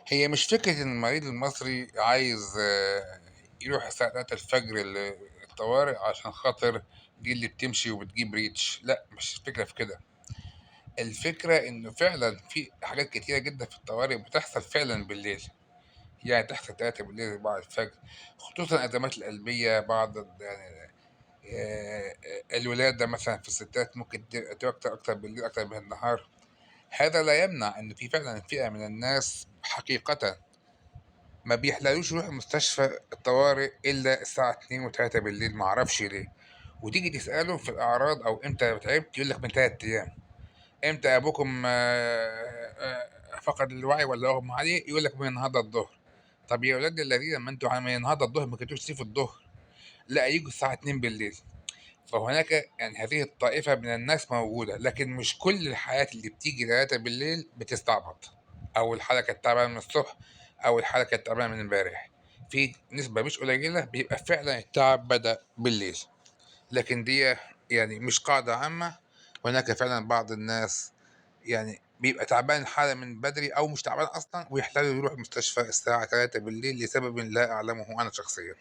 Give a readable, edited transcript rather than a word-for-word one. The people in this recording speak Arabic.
هي مش فكرة إن المريض المصري عايز يروح الساعة 3 الفجر الطوارئ عشان خاطر دي اللي بتمشي وبتجيب ريتش، لأ مش الفكرة في كده. الفكرة إنه فعلًا في حاجات كتيرة جدًا في الطوارئ بتحصل فعلًا بالليل، يعني تحصل 3 بالليل 4 الفجر، خصوصًا الأزمات القلبية بعض يعني الولادة مثلًا في الستات ممكن توتر أكتر بالليل أكتر من النهار. هذا لا يمنع إن في فعلًا فئة من الناس حقيقةً ما بيحللوش يروحوا مستشفى الطوارئ إلا الساعة 02:00 و03:00 ما أعرفش ليه، وتيجي تسأله في الأعراض أو إمتى تعبت يقول لك من 3 أيام، إمتى أبوكم فقد الوعي والّا أغمى عليه؟ يقول لك من النهارده الضهر. طب يا ولاد الذين ما أنتم من النهارده الضهر ما كنتوش تيجوا الضهر، لأ ييجوا الساعة 02:00. فهناك يعني هذه الطائفة من الناس موجودة، لكن مش كل الحالات اللي بتيجي 3 بتستعبط، أو الحالة كانت تعبانة من الصبح، أو الحالة كانت تعبانة من امبارح. في نسبة مش قليلة بيبقى فعلًا التعب بدأ بالليل، لكن ديّة يعني مش قاعدة عامة. هناك فعلًا بعض الناس يعني بيبقى تعبان الحالة من بدري أو مش تعبان أصلًا ويحتاج يروح المستشفى الساعة 3 لسببٍ لا أعلمه أنا شخصيًا.